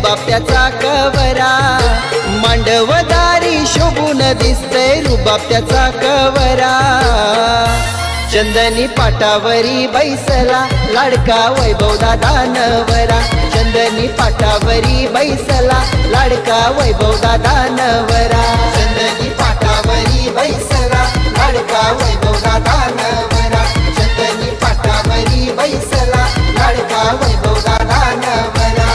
रुबाब कवरा, मांडवदारी शोभून दिसतय रुबाब त्याचा कवरा। चंदनी पाटावरी बैसला लाडका वैभव दादा नवरा, चंदनी पाटावरी बैसला लाडका वैभव दादा नवरा, चंदनी पाटावरी बैसला लाडका वैभव दादा नवरा, चंदनी पाटावरी बैसला लाडका वैभव दादा नवरा।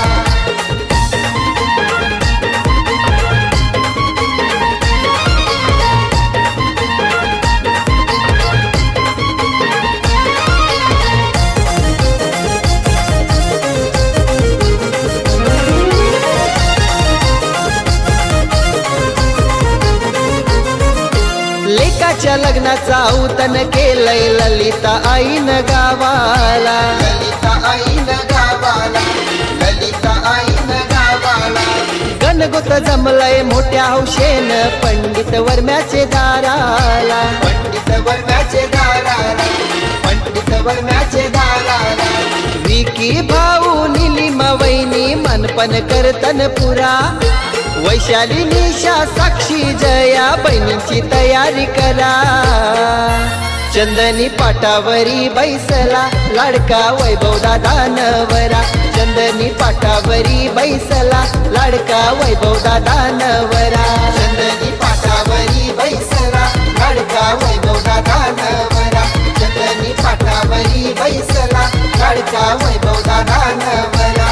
लेकाच्या लग्नाचा औतण केलंय ललिता आईन गावाला, ललिता आईन गावाला, ललिता आईन गावाला। गणगोत जमलंय मोठ्या हौशेन पंडित वर्म्याचे दाराला, पंडित वर्म्याचे दाराला, पंडित वर्म्याचे दाराला। विकी भाऊ निलिमा वैनी मनपन करतन पुरा, वैशाली निशा साक्षी जया बहिणींची तयारी करा। चंदनी पाटावरी बैसला लाडका वैभव दादा नवरा, चंदनी पाटावरी बैसला लाडका वैभव दादा नवरा, चंदनी पाटावरी बैसला लाडका वैभव दादा नवरा, चंदनी पाटावरी बैसला लाडका वैभव दादा नवरा।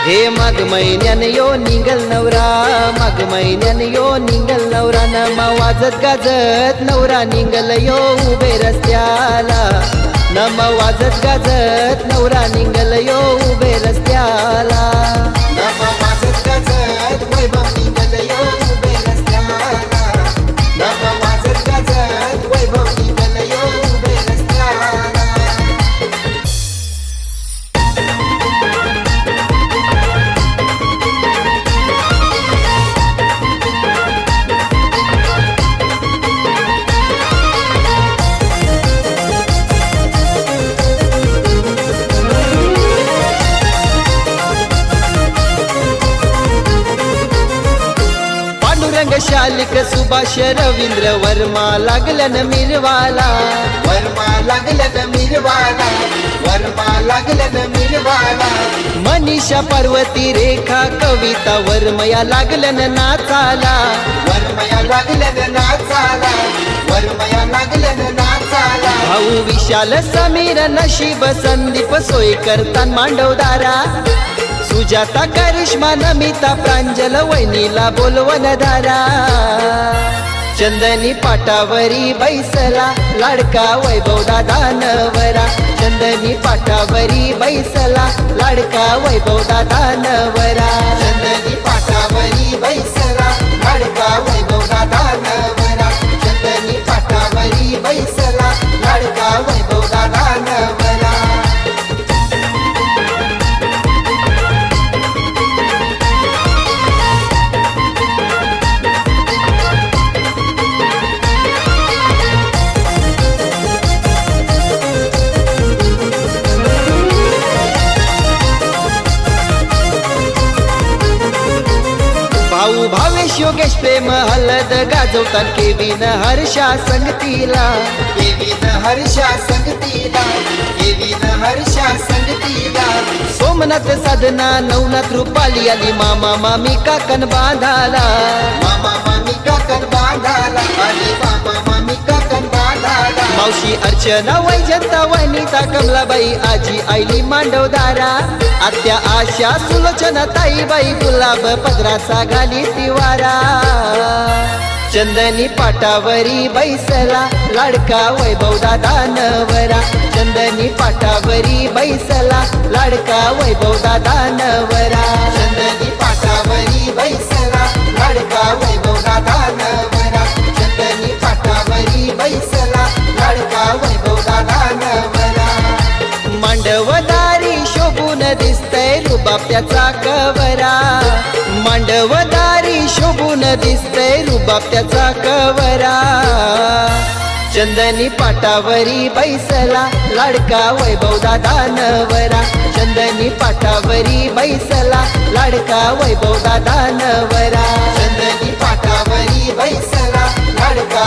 हे माघ महिन्यान यो निघल नवरा, माघ महिन्यान यो निघल नवरा, नमा वाजत गाजत नवरा निघल यो उभे रस्त्याला, नमा वाजत गाजत नवरा निघल यो उभे रस्त्याला, नमा वाजत गाजत वैभव निघल यो उभे रस्त्याला, नमा वाजत गाजत वैभव निघल यो उभे रस्त्याला। शालिक सुभाष रवींद्र वर्मा लागलन मिरवाला, वर्मा लागलन मिरवाला, वर्मा लागलन मिरवाला। मनीषा पार्वती रेखा कविता वर्मया लागलन नाचाला, वर्मया लागलन नाचाला, वर्मया लागलन नाचाला। भाऊ विशाल समीर नशीब संदीप सोयकर तान मांडवदारा, सुजाता करिश्मा नमिता प्रांजल वैनीला बोलवन धारा। चंदनी पाटावरी बैसला लाडका वैभव दादा नवरा, चंदनी पाटावरी बैसला लाडका वैभव दादा नवरा, चंदनी पाटावरी बैसला लाडका वैभव दादा नवरा, चंदनी पाटावरी बैसला लाडका वैभव दादा नवरा। भाऊ भावेश योगेश प्रेम हलद गाजवतात केविन हर्षा संगतीला, केविन हर्षा संगतीला, केविन हर्षा संगतीला। सोमनाथ साधना नवनाथ रूपाली आली मामा मामी काकन बांधाला, मामा मामी काकन बांधाला, आली मामा मामी काकन बांधाला। मावशी अर्चना वैजंता वनिता कमलाबाई आजी आईली मांडवदारा, आत्या आशा सुलोचना ताईबाई गुलाब पदराचा घाली तिवारा। चंदनी पाटावरी बैसला लाडका वैभव दादा नवरा, चंदनी पाटावरी बैसला लाडका वैभव दादा नवरा, चंदनी पाटावरी बैसला लाडका वैभव दादा नवरा, चंदनी पाटावरी बैसला लाडका वैभव दादा नवरा। मांडवदारी शोभून दिसतय रुबाब त्याचा कवरा, मांडवदारी शोभून दिसतय रुबाब त्याचा कवरा चंदनी पाटावरी बैसला लाडका वैभव दादा नवरा चंदनी पाटावरी बैसला लाडका वैभव दादा नवरा चंदनी पाटावरी बैसला लाडका